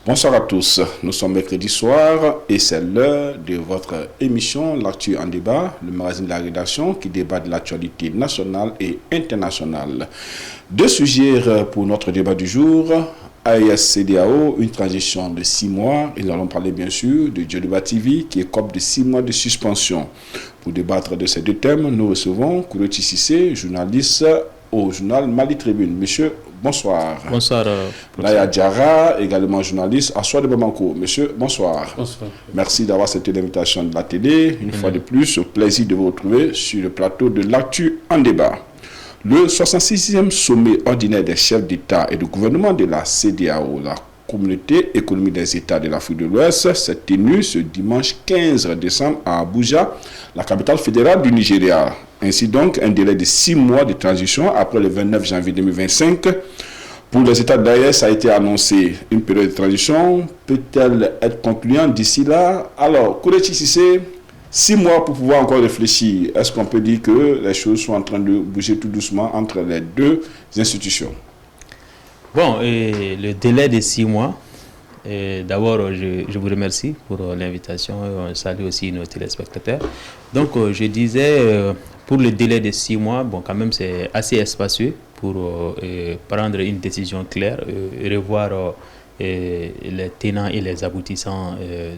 Bonsoir à tous, nous sommes mercredi soir et c'est l'heure de votre émission L'Actu en débat, le magazine de la rédaction qui débat de l'actualité nationale et internationale. Deux sujets pour notre débat du jour, AES-CEDEAO, une transition de 6 mois, et nous allons parler bien sûr de Djoliba TV qui écope de 6 mois de suspension. Pour débattre de ces deux thèmes, nous recevons Kourouti Sissé, journaliste au journal Mali Tribune. Monsieur, bonsoir. Bonsoir. Naya Diarra, également journaliste à Soir de Bamako. Monsieur, bonsoir. Bonsoir. Merci d'avoir accepté l'invitation de la télé. Une fois de plus, au plaisir de vous retrouver sur le plateau de l'Actu en débat. Le 66e sommet ordinaire des chefs d'État et de gouvernement de la CEDEAO, la Communauté économique des États de l'Afrique de l'Ouest, s'est tenu ce dimanche 15 décembre à Abuja, la capitale fédérale du Nigeria. Ainsi donc, un délai de 6 mois de transition après le 29 janvier 2025. Pour les États de l'AES a été annoncé. Une période de transition peut-elle être concluante d'ici là? Alors, Kourouti Sissé, 6 mois pour pouvoir encore réfléchir. Est-ce qu'on peut dire que les choses sont en train de bouger tout doucement entre les deux institutions? Bon, le délai de 6 mois, d'abord, je vous remercie pour l'invitation. On salue aussi nos téléspectateurs. Donc, je disais, pour le délai de 6 mois, bon, quand même, c'est assez espacieux pour prendre une décision claire, revoir les tenants et les aboutissants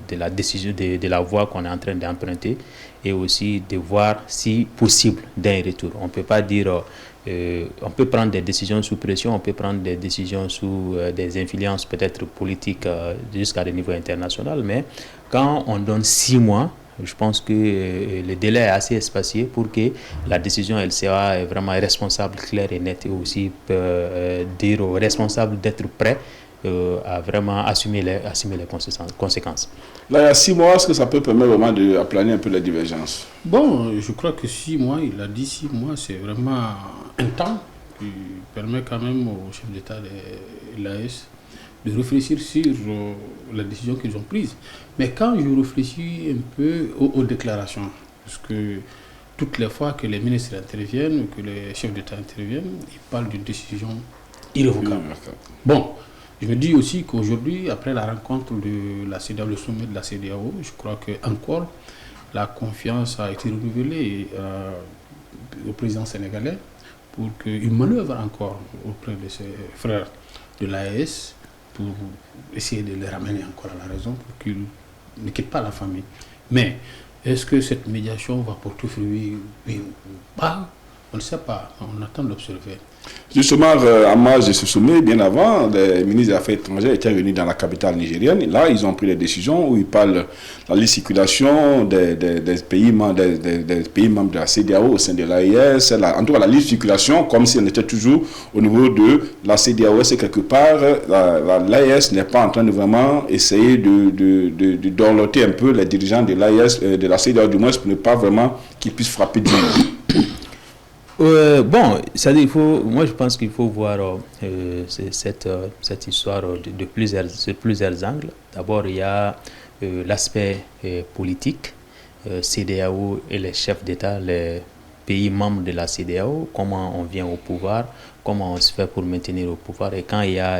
de la décision, de la voie qu'on est en train d'emprunter, et aussi de voir si possible d'un retour. On ne peut pas dire... on peut prendre des décisions sous pression, on peut prendre des décisions sous des influences peut-être politiques jusqu'à des niveaux internationaux, mais quand on donne 6 mois, je pense que le délai est assez espacé pour que la décision elle sera vraiment responsable, claire et nette, et aussi dire aux responsables d'être prêts à vraiment assumer les conséquences. Là, il y a 6 mois, est-ce que ça peut permettre vraiment d'aplanir un peu les divergences? Bon, je crois que 6 mois, il a dit 6 mois, c'est vraiment un temps qui permet quand même au chef d'État de l'AES de réfléchir sur la décision qu'ils ont prise. Mais quand je réfléchis un peu aux déclarations, parce que toutes les fois que les ministres interviennent ou que les chefs d'État interviennent, ils parlent d'une décision irrévocable. Bon, je me dis aussi qu'aujourd'hui, après la rencontre de la CEDEAO, le sommet de la CEDEAO, je crois que encore la confiance a été renouvelée au président sénégalais pour qu'il manœuvre encore auprès de ses frères de l'AES pour essayer de les ramener encore à la raison pour qu'ils ne quittent pas la famille. Mais est-ce que cette médiation va porter fruit ou pas? On ne sait pas, on attend d'observer. Justement, en marge de ce sommet, bien avant, les ministres des Affaires étrangères étaient réunis dans la capitale nigérienne. Et là, ils ont pris des décisions où ils parlent de la libre circulation des pays membres de la CEDEAO au sein de l'AES. En tout cas, la libre circulation, comme si on était toujours au niveau de la CEDEAO. C'est quelque part, l'AES n'est pas en train de vraiment essayer de dorloter un peu les dirigeants de l'AES, de la CEDEAO du moins, pour ne pas vraiment qu'ils puissent frapper du monde. Bon, c'est-à-dire moi je pense qu'il faut voir cette histoire sur plusieurs angles. D'abord, il y a l'aspect politique, CEDEAO et les chefs d'État, les pays membres de la CEDEAO, comment on vient au pouvoir, comment on se fait pour maintenir au pouvoir, et quand il y a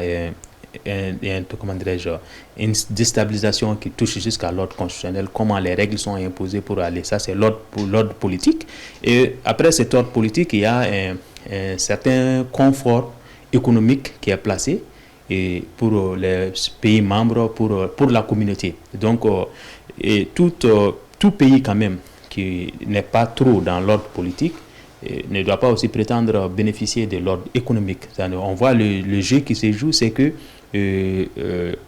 une déstabilisation qui touche jusqu'à l'ordre constitutionnel, comment les règles sont imposées pour aller. Ça, c'est l'ordre politique. Et après cet ordre politique, il y a un certain confort économique qui est placé et pour les pays membres, pour la communauté. Donc, et tout pays quand même qui n'est pas trop dans l'ordre politique ne doit pas aussi prétendre bénéficier de l'ordre économique. On voit le jeu qui se joue, c'est que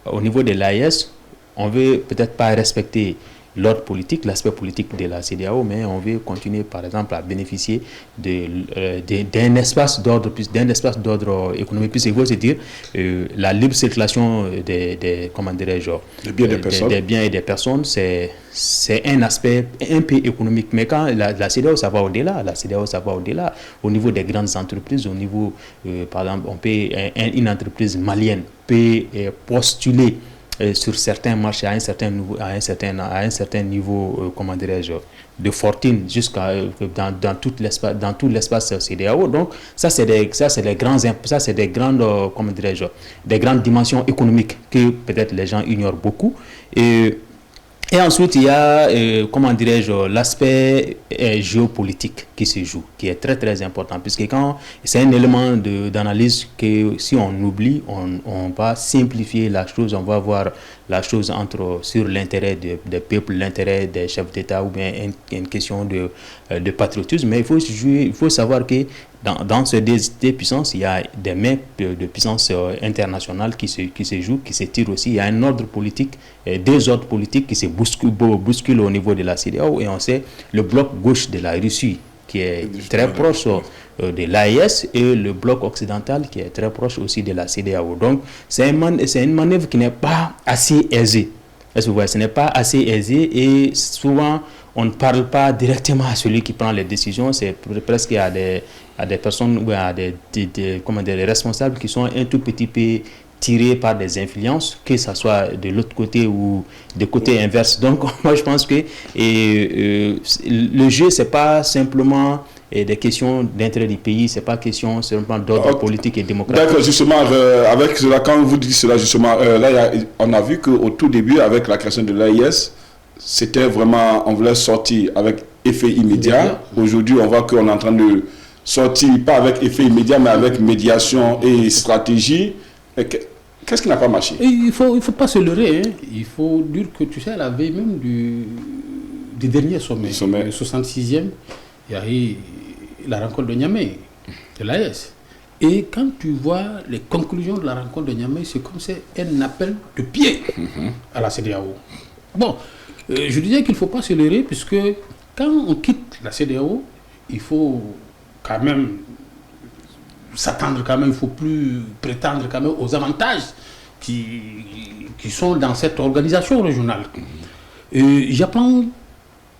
au niveau de l'AES, on veut peut-être pas respecter l'ordre politique, l'aspect politique de la CEDEAO, mais on veut continuer, par exemple, à bénéficier d'un espace d'ordre économique. Puis il faut se dire la libre circulation des biens et des personnes, c'est un aspect un peu économique. Mais quand la CEDEAO, ça va au-delà. La CEDEAO, ça va au-delà. Au niveau des grandes entreprises, au niveau, par exemple, une entreprise malienne peut postuler sur certains marchés à un certain niveau, comment dirais-je, de fortune jusqu'à dans tout l'espace CEDEAO. Donc ça c'est des grandes comment dirais-je, des grandes dimensions économiques que peut-être les gens ignorent beaucoup. Et ensuite, il y a, comment dirais-je, l'aspect géopolitique qui se joue, qui est très très important, puisque c'est un élément d'analyse que si on oublie, on va simplifier la chose, on va voir la chose sur l'intérêt des peuples, l'intérêt des chefs d'État ou bien une question de patriotisme. Mais il faut savoir que dans ces deux puissances, il y a des mains de puissance internationale qui se jouent, qui se tirent aussi. Il y a un ordre politique, deux ordres politiques qui se bousculent au niveau de la CEDEAO. Et on sait le bloc gauche de la Russie qui est très proche de l'AES et le bloc occidental qui est très proche aussi de la CEDEAO. Donc c'est une manœuvre qui n'est pas assez aisée. Est-ce que vous voyez, ce n'est pas assez aisé et souvent on ne parle pas directement à celui qui prend les décisions. C'est presque à des personnes ou à des responsables qui sont un tout petit peu tirés par des influences, que ce soit de l'autre côté ou de côté inverse. Donc moi je pense que le jeu c'est pas simplement des questions d'intérêt du pays, c'est pas question seulement d'ordre politique et démocratique. D'accord, justement, avec cela, quand vous dites cela, justement, là, on a vu qu'au tout début, avec la création de l'AIS, c'était vraiment, on voulait sortir avec effet immédiat. Aujourd'hui, on voit qu'on est en train de sortir, pas avec effet immédiat, mais avec médiation et stratégie. Qu'est-ce qui n'a pas marché? Il faut pas se leurrer. Hein. Il faut dire que, tu sais, à la veille même du dernier sommet, le 66e, il y a eu la rencontre de Niamey, de l'AES. Et quand tu vois les conclusions de la rencontre de Niamey, c'est comme c'est un appel de pied à la CEDEAO. Bon, je disais qu'il ne faut pas se leurrer, puisque quand on quitte la CEDEAO, il faut quand même s'attendre, quand même, il ne faut plus prétendre quand même aux avantages qui sont dans cette organisation régionale. J'apprends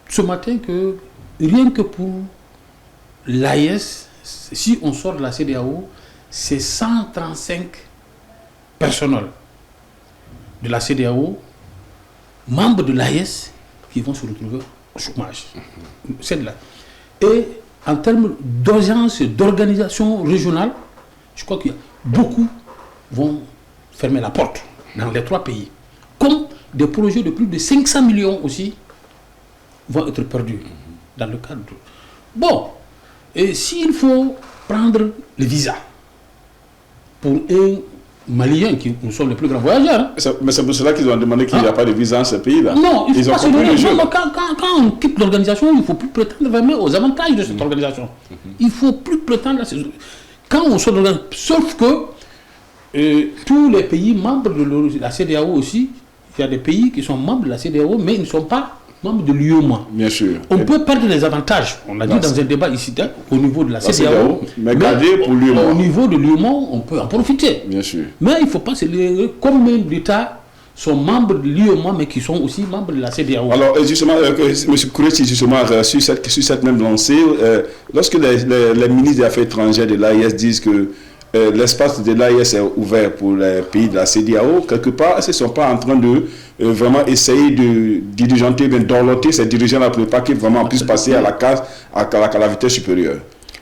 ce matin que rien que pour l'AES, si on sort de la CEDEAO, c'est 135 personnels de la CEDEAO, membres de l'AES, qui vont se retrouver au chômage. C'est de là. Et en termes d'urgence et d'organisation régionale, je crois qu'il y a beaucoup vont fermer la porte dans les 3 pays. Comme des projets de plus de 500 millions aussi vont être perdus dans le cadre. Bon, et s'il faut prendre le visa pour un Malien, qui nous sommes les plus grands voyageurs. Hein. Mais c'est pour cela qu'ils ont demandé qu'il n'y a pas de visa dans ce pays-là. Non, ils ont compris le jeu. Quand on quitte l'organisation, il ne faut plus prétendre vraiment aux avantages de cette organisation. Il ne faut plus prétendre à ces... Quand on sort de l'organisation, sauf que tous les pays membres de la CEDEAO aussi, il y a des pays qui sont membres de la CEDEAO, mais ils ne sont pas membres de l'UEMOA. Bien sûr. On peut perdre les avantages, on l'a dit dans un débat ici, au niveau de la CEDEAO, mais garder pour l'UEMOA. Au niveau de l'UEMOA, on peut en profiter. Bien sûr. Mais il ne faut pas se leurrer, combien d'États sont membres de l'UEMOA, mais qui sont aussi membres de la CEDEAO. Alors, justement, M. Kourechi, justement, sur cette même lancée, lorsque les ministres des Affaires étrangères de l'AIS disent que l'espace de l'AIS est ouvert pour les pays de la CEDEAO, quelque part, est-ce qu'ils ne sont pas en train de vraiment essayer de diligenter, d'orloter ces dirigeants-là pour pas qu'ils vraiment puissent passer à la vitesse supérieure?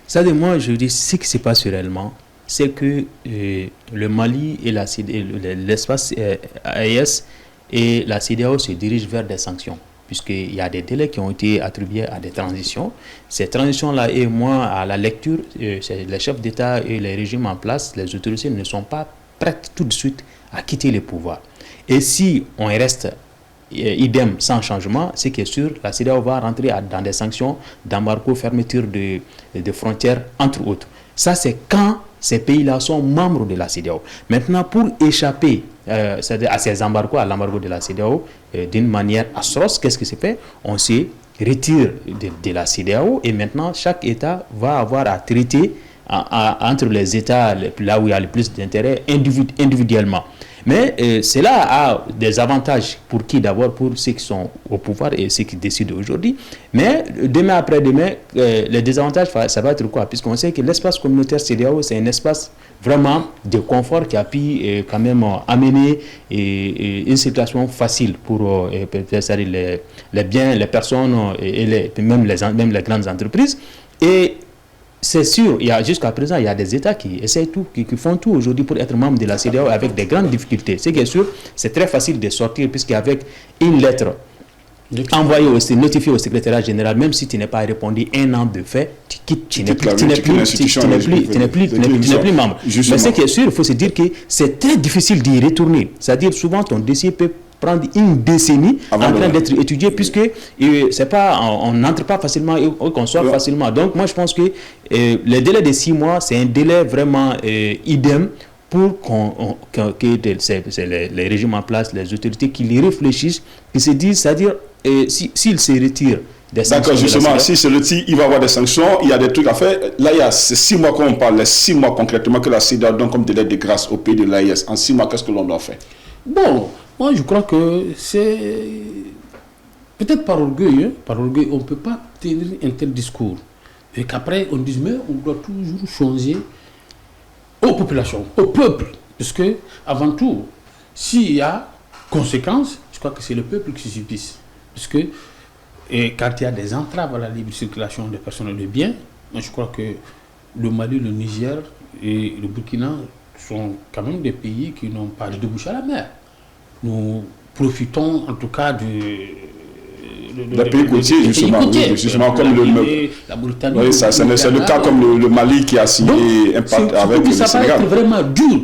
Ça, de moi, je dis, ce qui se passe réellement, c'est que le Mali et l'espace AES et la CEDEAO se dirigent vers des sanctions, puisqu'il y a des délais qui ont été attribués à des transitions. Ces transitions-là, et moi, à la lecture, les chefs d'État et les régimes en place, les autorités ne sont pas prêtes tout de suite à quitter le pouvoir. Et si on reste idem sans changement, c'est que sûr, la CEDEAO va rentrer dans des sanctions d'embargo, fermeture de frontières, entre autres. Ça, c'est quand ces pays-là sont membres de la CEDEAO. Maintenant, pour échapper à ces embargos, à l'embargo de la CEDEAO, d'une manière atroce, qu'est-ce qui se fait? On se retire de la CEDEAO et maintenant, chaque État va avoir à traiter entre les États, là où il y a le plus d'intérêt, individuellement. Mais cela a des avantages pour qui? D'abord pour ceux qui sont au pouvoir et ceux qui décident aujourd'hui. Mais demain après-demain, les désavantages, ça va être quoi? Puisqu'on sait que l'espace communautaire CEDEAO, c'est un espace vraiment de confort qui a pu quand même amener une situation facile pour les biens, les personnes et même les grandes entreprises. Et c'est sûr, jusqu'à présent, il y a des États qui essaient tout, qui font tout aujourd'hui pour être membres de la CEDEAO avec des grandes difficultés. C'est bien sûr, c'est très facile de sortir puisqu'avec une lettre envoyée notifiée au secrétariat général, même si tu n'es pas répondu un an de fait, tu quittes, tu n'es plus membre. Mais ce qui est sûr, il faut se dire que c'est très difficile d'y retourner. C'est-à-dire souvent ton dossier peut prendre une décennie en train d'être étudié puisque c'est pas, on n'entre pas facilement et qu'on sort facilement. Donc moi je pense que le délai de 6 mois c'est un délai vraiment idem pour que les régimes en place, les autorités qui les réfléchissent, qui se disent, c'est-à-dire s'ils se retirent des sanctions. D'accord, justement, s'ils se retirent, il va y avoir des sanctions, il y a des trucs à faire. Là, il y a ces 6 mois qu'on parle, les 6 mois concrètement que la CEDEAO donne comme délai de grâce au pays de l'AES. En 6 mois, qu'est-ce que l'on doit faire? Bon, moi je crois que c'est peut-être par orgueil, on ne peut pas tenir un tel discours. Et qu'après on dise mais on doit toujours changer aux populations, au peuple. Parce que avant tout, s'il y a conséquences, je crois que c'est le peuple qui subisse. Parce que quand il y a des entraves à la libre circulation des personnes et des biens, moi je crois que le Mali, le Niger et le Burkina sont quand même des pays qui n'ont pas de débouché à la mer. Nous profitons en tout cas des pays côtiers, justement comme la Mauritanie. Oui, c'est le cas comme le Mali qui a signé un pacte avec le Sénégal. Ça va être vraiment dur.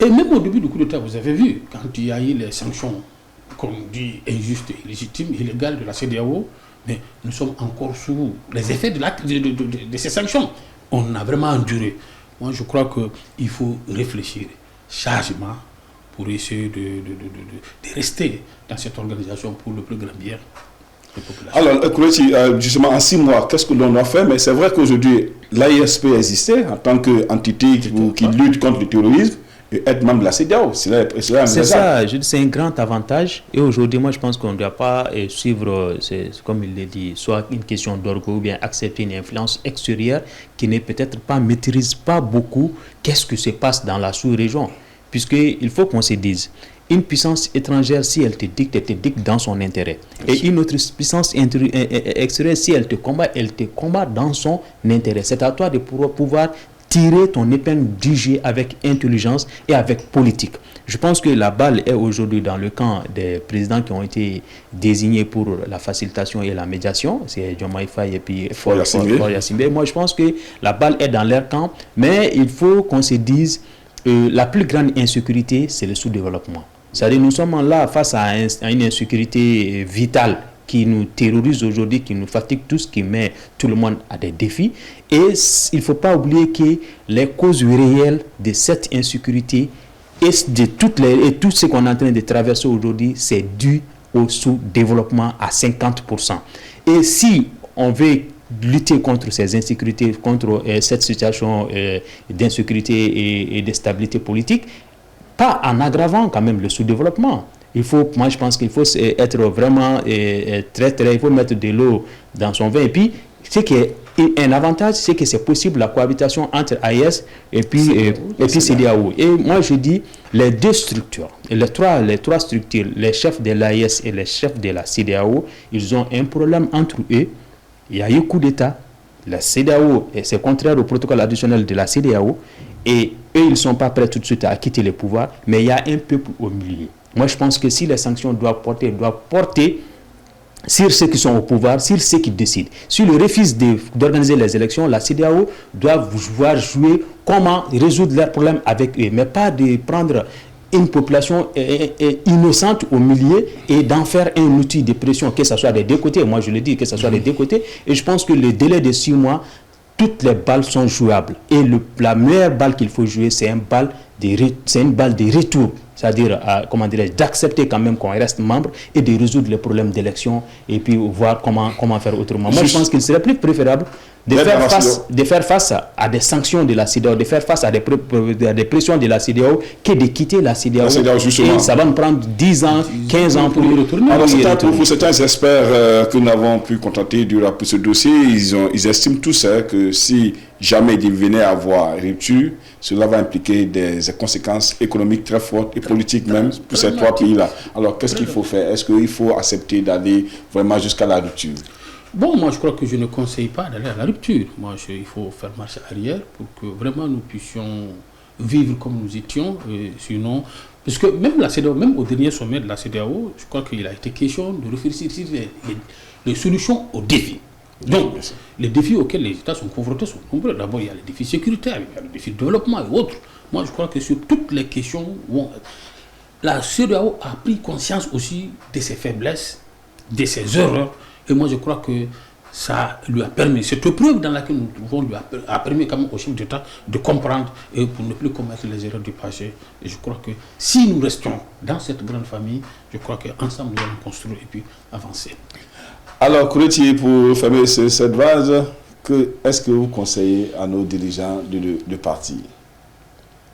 Et même au début du coup d'État, vous avez vu, quand il y a eu les sanctions, qu'on dit injustes, illégitimes, illégales de la CEDEAO, mais nous sommes encore sous les effets de ces sanctions. On a vraiment enduré. Moi, je crois qu'il faut réfléchir sagement pour essayer de rester dans cette organisation pour le plus grand bien des populations. Alors, Kourechi, justement, en 6 mois, qu'est-ce que l'on a fait? Mais c'est vrai qu'aujourd'hui, l'AES peut exister en tant qu'entité qui lutte contre le terrorisme et être membre de la CEDEAO. C'est ça, c'est un grand avantage. Et aujourd'hui, moi, je pense qu'on ne doit pas suivre, comme il l'a dit, soit une question d'orgueil ou bien accepter une influence extérieure qui ne peut-être pas maîtrise pas beaucoup qu'est-ce que se passe dans la sous-région. Puisqu'il faut qu'on se dise, une puissance étrangère, si elle te dicte dans son intérêt. Et une autre puissance extérieure, si elle te combat dans son intérêt. C'est à toi de pouvoir tirer ton épingle du jeu avec intelligence et avec politique. Je pense que la balle est aujourd'hui dans le camp des présidents qui ont été désignés pour la facilitation et la médiation. C'est Diomaye Faye et puis Faure Gnassingbé. Moi, je pense que la balle est dans leur camp, mais il faut qu'on se dise la plus grande insécurité, c'est le sous-développement. C'est-à-dire nous sommes là face à une insécurité vitale qui nous terrorise aujourd'hui, qui nous fatigue tous, qui met tout le monde à des défis. Et il ne faut pas oublier que les causes réelles de cette insécurité et tout ce qu'on est en train de traverser aujourd'hui, c'est dû au sous-développement à 50%. Et si on veut lutter contre ces insécurités, contre cette situation d'insécurité et de stabilité politique, pas en aggravant quand même le sous-développement. Moi je pense qu'il faut être vraiment il faut mettre de l'eau dans son vin. Et puis, ce qui est un avantage, c'est que c'est possible la cohabitation entre AES et puis CEDEAO. Et moi je dis, les deux structures, les trois structures, les chefs de l'AES et les chefs de la CEDEAO, ils ont un problème entre eux. Il y a eu coup d'État, la CEDEAO, et c'est contraire au protocole additionnel de la CEDEAO, et eux, ils ne sont pas prêts tout de suite à quitter le pouvoir, mais il y a un peuple au milieu. Moi, je pense que si les sanctions doivent porter sur ceux qui sont au pouvoir, sur ceux qui décident. Si le refuse d'organiser les élections, la CEDEAO doit pouvoir jouer comment résoudre leurs problèmes avec eux, mais pas de prendre une population innocente au milieu et d'en faire un outil de pression, que ce soit des deux côtés. Moi, je le dis, que ce soit des deux côtés. Et je pense que le délai de 6 mois, toutes les balles sont jouables. Et la meilleure balle qu'il faut jouer, c'est une balle de retour. c'est-à-dire, comment dirais-je, d'accepter quand même qu'on reste membre et de résoudre les problèmes d'élection et puis voir comment faire autrement. Moi, je pense qu'il serait plus préférable de faire face à des sanctions de la CEDEAO, de faire face à des pressions de la CEDEAO que de quitter la CEDEAO. Et ça va nous prendre 10 ans, 15 ans pour y retourner. Alors, pour certains experts que nous avons pu contacter durant ce dossier, ils estiment tous que si jamais il venait à avoir rupture, cela va impliquer des conséquences économiques très fortes et politiques même pour ces trois pays-là. Alors, qu'est-ce qu'il faut faire? Est-ce qu'il faut accepter d'aller vraiment jusqu'à la rupture? Bon, moi je crois que je ne conseille pas d'aller à la rupture. Moi, il faut faire marche arrière pour que vraiment nous puissions vivre comme nous étions. Sinon, parce que même la CEDEAO, même au dernier sommet de la CEDEAO, je crois qu'il a été question de réfléchir sur les solutions aux défis. Donc, les défis auxquels les États sont confrontés sont nombreux. D'abord, il y a les défis sécuritaires, il y a les défis de développement et autres. Moi, je crois que sur toutes les questions, la CEDEAO a pris conscience aussi de ses faiblesses, de ses erreurs. Et moi, je crois que ça lui a permis, cette preuve dans laquelle nous nous trouvons, lui a permis quand même au chef d'État de comprendre et pour ne plus commettre les erreurs du passé. Et je crois que si nous restons dans cette grande famille, je crois qu'ensemble nous allons construire et puis avancer. Alors, Kouretti, pour fermer cette vase, est-ce que vous conseillez à nos dirigeants de partir?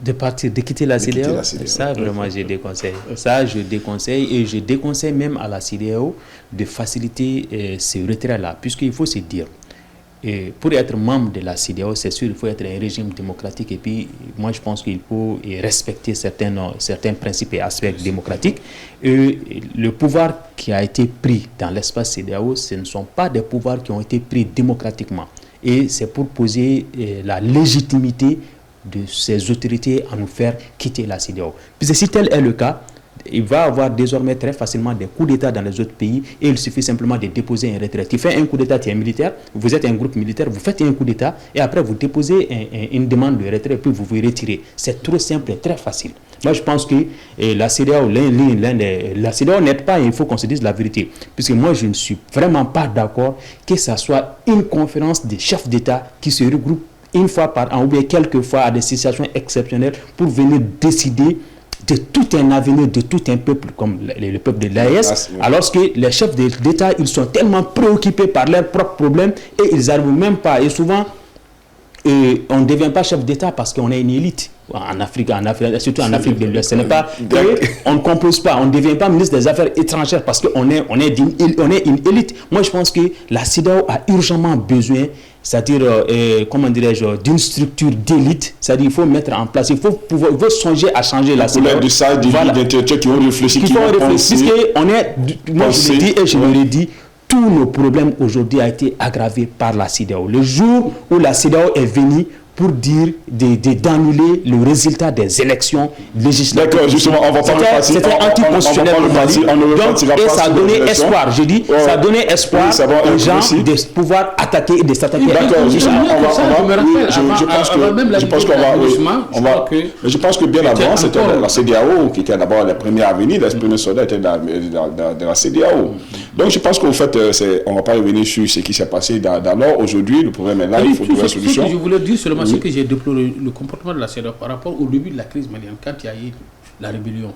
De partir, de quitter la CEDEAO, ça vraiment je déconseille. Ça je déconseille et je déconseille même à la CEDEAO de faciliter ce retrait-là, puisqu'il faut se dire, pour être membre de la CEDEAO, c'est sûr, il faut être un régime démocratique et puis moi je pense qu'il faut respecter certains principes et aspects démocratiques. Le pouvoir qui a été pris dans l'espace CEDEAO, ce ne sont pas des pouvoirs qui ont été pris démocratiquement et c'est pour poser la légitimité de ces autorités à nous faire quitter la CEDEAO. Puisque si tel est le cas, il va y avoir désormais très facilement des coups d'État dans les autres pays et il suffit simplement de déposer un retrait. Tu fais un coup d'État, tu es militaire, vous êtes un groupe militaire, vous faites un coup d'État et après vous déposez une demande de retrait et puis vous vous retirez. C'est trop simple et très facile. Moi je pense que la CEDEAO, la CEDEAO n'aide pas et il faut qu'on se dise la vérité. Puisque moi je ne suis vraiment pas d'accord que ça soit une conférence des chefs d'État qui se regroupent une fois par an ou bien quelques fois à des situations exceptionnelles pour venir décider de tout un avenir de tout un peuple comme le peuple de l'AES, alors que les chefs d'État, ils sont tellement préoccupés par leurs propres problèmes et ils n'arrivent même pas. Et souvent, on ne devient pas chef d'État parce qu'on est une élite. En Afrique, surtout en Afrique de l'Ouest. Ce n'est pas qu'on ne compose pas, on ne devient pas ministre des Affaires étrangères parce qu'on est une élite. Moi, je pense que la CEDEAO a urgemment besoin, c'est-à-dire, comment dirais-je, d'une structure d'élite. C'est-à-dire, il faut mettre en place, il faut songer à changer la CEDEAO. De ça, d'intellectuels qui vont réfléchir, qui vont penser. Moi, je le dis et je le redis, tous nos problèmes aujourd'hui ont été aggravés par la CEDEAO. Le jour où la CEDEAO est venue pour dire d'annuler le résultat des élections législatives. D'accord, justement, on va pas repartir. C'était anticonstitutionnel. Et ça a donné espoir, je dis, ça a donné espoir aux gens de pouvoir attaquer et de s'attaquer. D'accord, justement, je pense que bien avant, c'était la CEDEAO qui était d'abord la première à venir, les premiers soldats étaient de la CEDEAO. Donc je pense qu'en fait, on ne va pas revenir sur ce qui s'est passé d'alors. Aujourd'hui, le problème est là, il faut trouver une solution. Je voulais dire seulement ce que j'ai déploré, le comportement de la CEDEAO par rapport au début de la crise malienne, quand il y a eu la rébellion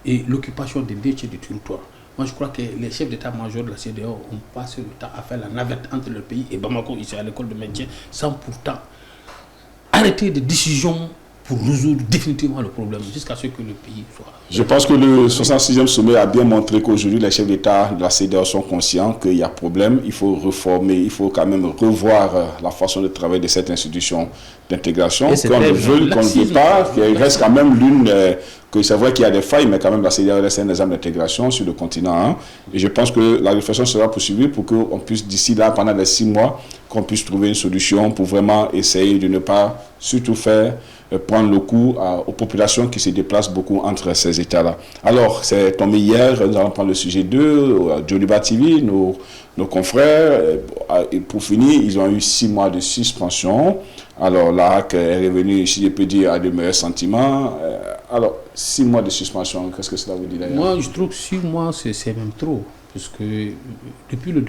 et l'occupation des 2 tiers du territoire. Moi, je crois que les chefs d'état-major de la CEDEAO ont passé le temps à faire la navette entre le pays et Bamako, ici à l'école de maintien, sans pourtant arrêter des décisions pour résoudre définitivement le problème, jusqu'à ce que le pays soit... Je pense que le 66e sommet a bien montré qu'aujourd'hui, les chefs d'État de la CEDEAO sont conscients qu'il y a problème, il faut reformer, il faut quand même revoir la façon de travailler de cette institution d'intégration. Qu'on le veut, qu'on ne veut pas, il reste quand même que c'est vrai qu'il y a des failles, mais quand même la CEDEAO reste un exemple d'intégration sur le continent. Hein. Et je pense que la réflexion sera poursuivie pour qu'on puisse, d'ici là, pendant les 6 mois, qu'on puisse trouver une solution pour vraiment essayer de ne pas surtout prendre le coup aux populations qui se déplacent beaucoup entre ces États-là. Alors, c'est tombé hier, nous allons prendre le sujet 2, Joliba TV, nos confrères. Et pour finir, ils ont eu 6 mois de suspension. Alors, la HAC est revenue, si je peux dire, à de meilleurs sentiments. Alors, 6 mois de suspension, qu'est-ce que cela veut dire d'ailleurs? Moi, je trouve que 6 mois, c'est même trop. Parce que depuis le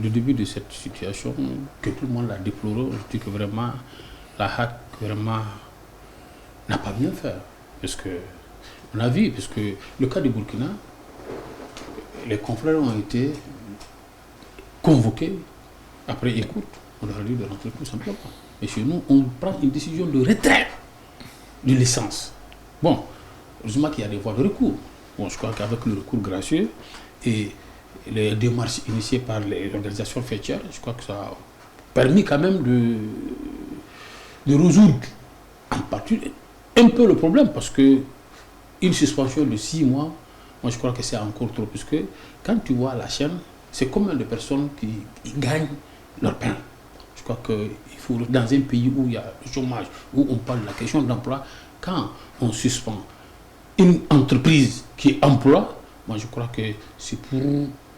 début de cette situation, que tout le monde l'a déploré, je dis que vraiment, la HAC vraiment n'a pas bien fait. Parce que On a vu, parce que le cas du Burkina, les confrères ont été convoqués après écoute. On leur a dit de rentrer tout simplement. Et chez nous, on prend une décision de retrait de l'essence. Bon, heureusement qu'il y a des voies de recours. Bon, je crois qu'avec le recours gracieux et les démarches initiées par les organisations fêtières, je crois que ça a permis quand même de résoudre en partie un peu le problème, parce que une suspension de 6 mois, moi je crois que c'est encore trop, puisque quand tu vois la chaîne, c'est combien de personnes qui gagnent leur pain. Je crois qu'il faut, dans un pays où il y a le chômage, où on parle de la question d'emploi, quand on suspend une entreprise qui emploie, moi je crois que c'est pour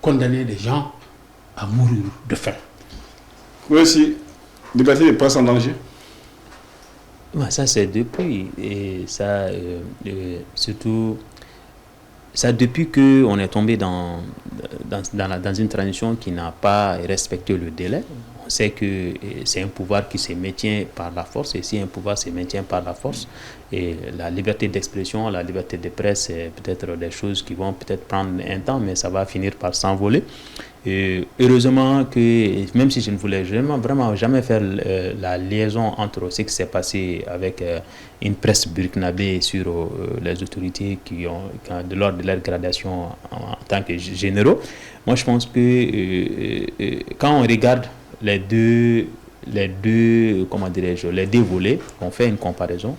condamner les gens à mourir de faim. Oui, aussi, liberté de presse en danger. Ça, c'est depuis. Et ça, surtout, ça depuis qu'on est tombé dans une transition qui n'a pas respecté le délai. On sait que c'est un pouvoir qui se maintient par la force, et si un pouvoir se maintient par la force, et la liberté d'expression, la liberté de presse, c'est peut-être des choses qui vont peut-être prendre un temps, mais ça va finir par s'envoler. Et heureusement que, même si je ne voulais vraiment jamais faire la liaison entre ce qui s'est passé avec une presse burkinabé sur les autorités qui ont de l'ordre de leur gradation en tant que généraux, moi je pense que quand on regarde les deux volets, on fait une comparaison,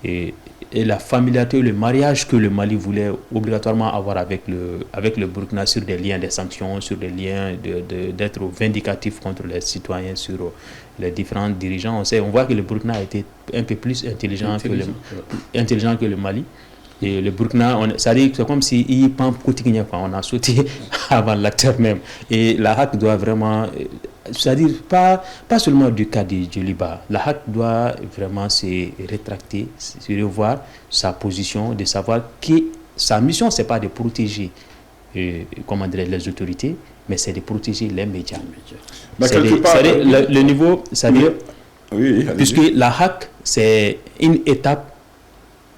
et la familiarité, le mariage que le Mali voulait obligatoirement avoir avec le Burkina sur des liens des sanctions, sur des liens d'être vindicatif contre les citoyens, sur les différents dirigeants. On voit que le Burkina a été un peu plus intelligent que le Mali. Et le Burkina, c'est comme si on a sauté avant l'acteur même. Et la HAC doit vraiment, c'est-à-dire pas seulement du cas de Djoliba, la HAC doit vraiment se rétracter, se revoir sa position, de savoir que sa mission, c'est pas de protéger les autorités, mais c'est de protéger les médias. Le niveau, c'est-à-dire, puisque la HAC, c'est une étape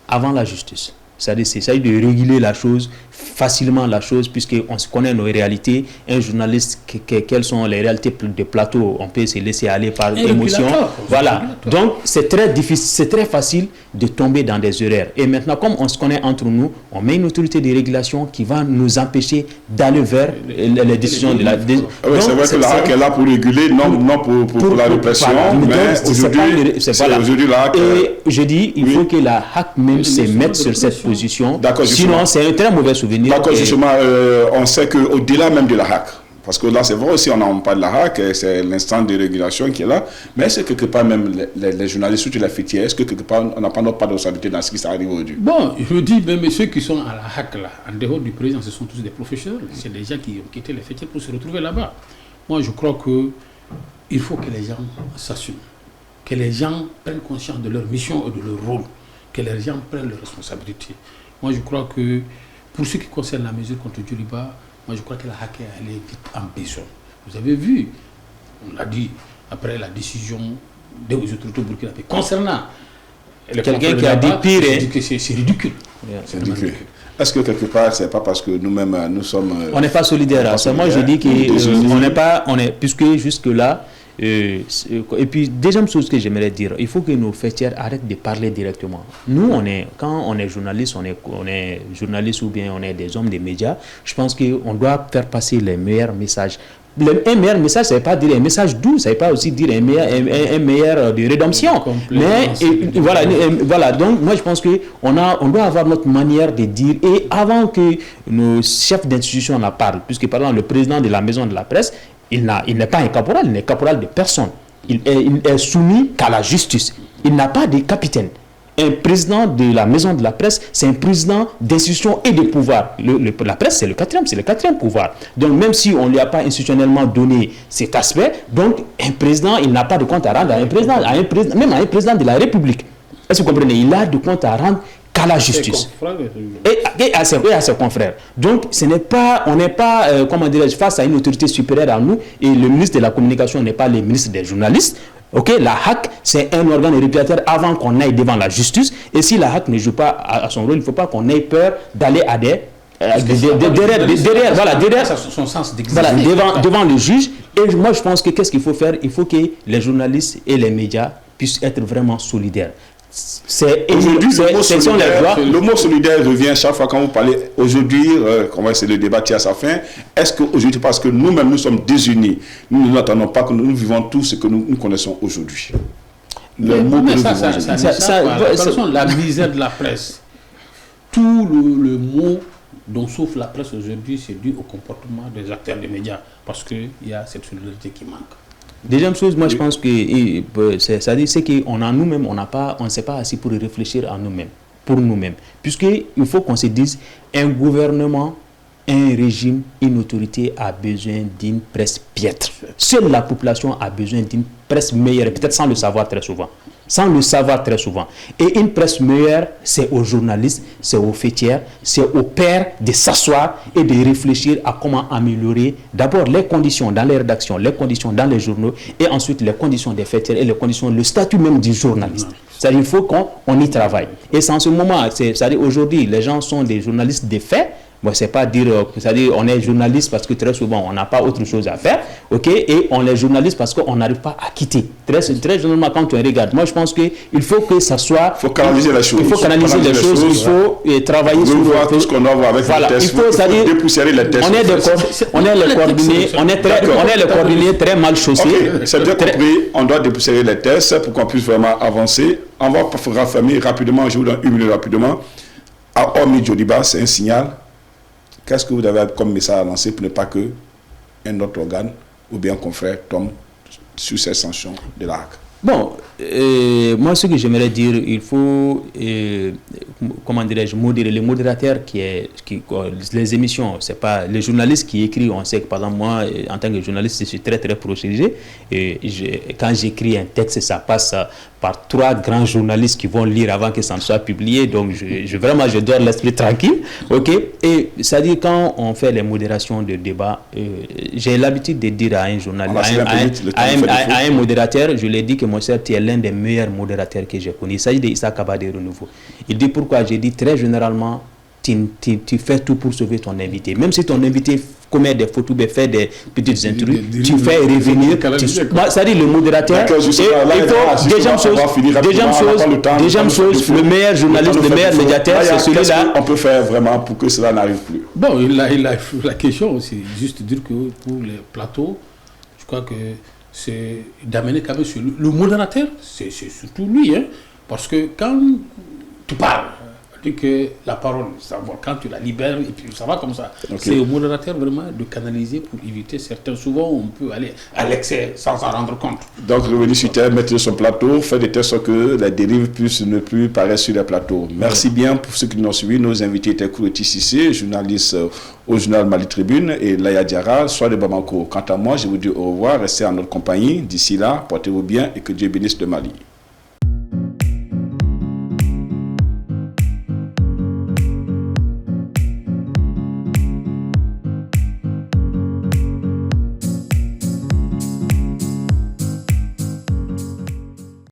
avant la justice. C'est-à-dire, c'est ça de réguler la chose, facilement la chose, puisqu'on se connaît nos réalités. Un journaliste, quelles sont les réalités de plateau, on peut se laisser aller par émotion. Voilà. Donc, c'est très difficile, c'est très facile de tomber dans des erreurs. Et maintenant, comme on se connaît entre nous, on met une autorité de régulation qui va nous empêcher d'aller vers les décisions de la... Oui, c'est vrai que la HAC est là pour réguler, non pour la répression, mais aujourd'hui, la HAC... Et je dis, il faut que la HAC même se mette sur cette position. Sinon, c'est un très mauvais souvenir. D'accord, justement, on sait qu'au-delà même de la HAC, parce que là, c'est vrai aussi, on parle de la HAC, c'est l'instant de régulation qui est là, mais est-ce que quelque part, même les journalistes, surtout les fêtiers, est-ce que quelque part, on n'a pas notre part de responsabilité dans ce qui s'arrive aujourd'hui? Bon, je dis, même ceux qui sont à la HAC, là, en dehors du président, ce sont tous des professionnels. C'est des gens qui ont quitté les fêtiers pour se retrouver là-bas. Moi, je crois qu'il faut que les gens s'assument, que les gens prennent conscience de leur mission et de leur rôle, que les gens prennent leurs responsabilités. Moi, je crois que pour ce qui concerne la mesure contre Djoliba, moi, je crois que la HAC est allée vite en besoin. Vous avez vu, on l'a dit, après la décision des autorités burkinabées concernant quelqu'un qui a dit pire, c'est ridicule. C'est ridicule. Est-ce que quelque part, c'est pas parce que nous-mêmes, nous sommes... on n'est pas solidaires. Moi, je dis qu'on n'est pas... puisque jusque-là... et puis, deuxième chose que j'aimerais dire, il faut que nos fêtières arrêtent de parler directement. Nous, quand on est journaliste, on est journaliste ou bien on est des hommes des médias, je pense qu'on doit faire passer les meilleurs messages. Un meilleur message, ça ne veut pas dire un message doux, ça ne veut pas aussi dire un meilleur de rédemption. Mais voilà, donc moi je pense qu'on doit avoir notre manière de dire, et avant que nos chefs d'institution en parlent, puisque par exemple le président de la maison de la presse, il n'est pas un caporal, il n'est caporal de personne. Il est soumis qu'à la justice. Il n'a pas de capitaine. Un président de la maison de la presse, c'est un président d'institution et de pouvoir. La presse, c'est le quatrième pouvoir. Donc, même si on ne lui a pas institutionnellement donné cet aspect, donc un président, il n'a pas de compte à rendre à un président, même à un président de la République. Est-ce que vous comprenez? Il a de compte à rendre qu'à la justice et à ses confrères. Donc, on n'est pas, face à une autorité supérieure à nous, et le ministre de la Communication n'est pas le ministre des journalistes. Ok, la HAC, c'est un organe régulateur avant qu'on aille devant la justice. Et si la HAC ne joue pas à son rôle, il ne faut pas qu'on ait peur d'aller à derrière son sens voilà, devant le juge. Et moi, je pense que qu'est-ce qu'il faut faire? Il faut que les journalistes et les médias puissent être vraiment solidaires. Aujourd'hui, le mot solidaire revient chaque fois quand vous parlez. Aujourd'hui, c'est le débat qui a sa fin. Est-ce qu'aujourd'hui, parce que nous-mêmes, nous sommes désunis, nous n'attendons pas que nous vivons tout ce que nous connaissons aujourd'hui. La misère de la presse, tout le mot dont souffre la presse aujourd'hui, c'est dû au comportement des acteurs des médias, parce qu'il y a cette solidarité qui manque. Deuxième chose, moi je pense que c'est qu'on a nous-mêmes, on ne s'est pas assis pour réfléchir à nous-mêmes, pour nous-mêmes. Puisqu'il faut qu'on se dise, un gouvernement, un régime, une autorité a besoin d'une presse piètre. Seule la population a besoin d'une presse meilleure, peut-être sans le savoir très souvent. Et une presse meilleure, c'est aux journalistes, c'est aux fêtières, c'est aux pairs de s'asseoir et de réfléchir à comment améliorer d'abord les conditions dans les rédactions, les conditions dans les journaux et ensuite les conditions des fêtières et les conditions, le statut même du journaliste. C'est-à-dire qu'il faut qu'on y travaille. Et c'est en ce moment, c'est-à-dire aujourd'hui, les gens sont des journalistes de fait. Bon, c'est pas dire, c'est-à-dire on est journaliste parce que très souvent on n'a pas autre chose à faire, ok, et on est journaliste parce qu'on n'arrive pas à quitter. Très généralement quand on regarde, moi je pense que il faut que ça soit, il faut canaliser les choses, il faut travailler sur tout ce qu'on doit voir avec voilà, les tests, il faut dépoussiérer les tests. On est les coordonnés très mal chaussés. Okay, c'est bien compris, on doit dépoussiérer les tests pour qu'on puisse vraiment avancer. On va raffermir rapidement, je vous donne une minute rapidement. À Ormi Djoliba, c'est un signal. Qu'est-ce que vous avez comme message à lancer pour ne pas que un autre organe ou bien un confrère tombe sur ces sanctions de la HAC? Bon, moi ce que j'aimerais dire, il faut, comment dirais-je, modérer. Les modérateurs les émissions, c'est pas les journalistes qui écrivent. On sait que par exemple moi, en tant que journaliste, je suis très très protégé. Et quand j'écris un texte, ça passe par 3 grands journalistes qui vont lire avant que ça ne soit publié. Donc vraiment, je dors l'esprit tranquille. Ok. Et c'est-à-dire quand on fait les modérations de débat, j'ai l'habitude de dire à un journaliste, à un modérateur, je l'ai dit que mon cher, tu es l'un des meilleurs modérateurs que j'ai connu. Il s'agit d'Issa Kaba de Renouveau. Il dit pourquoi? J'ai dit très généralement, tu fais tout pour sauver ton invité. Même si ton invité commet des fautes ou fait des petites intrus, tu fais revenir. C'est-à-dire le modérateur. Deuxième chose, le meilleur journaliste, le meilleur médiateur, c'est celui-là. On peut faire vraiment pour que cela n'arrive plus. Bon, la question, c'est juste dire que pour les plateaux, je crois que c'est d'amener quand même sur le modérateur, c'est surtout lui, hein, parce que quand tu parles, que la parole, quand tu la libères, et puis ça va comme ça. Okay. C'est au modérateur vraiment de canaliser pour éviter certains. Souvent, on peut aller à l'excès sans s'en rendre compte. Donc, revenir sur terre, mettre sur son plateau, faire de telle sorte que la dérive puisse ne plus paraître sur les plateaux. Merci bien pour ceux qui nous ont suivis. Nos invités étaient Kourouti Sissé, journaliste au journal Mali Tribune, et Laya Diarra, soit de Bamako. Quant à moi, je vous dis au revoir, restez en notre compagnie. D'ici là, portez-vous bien et que Dieu bénisse le Mali.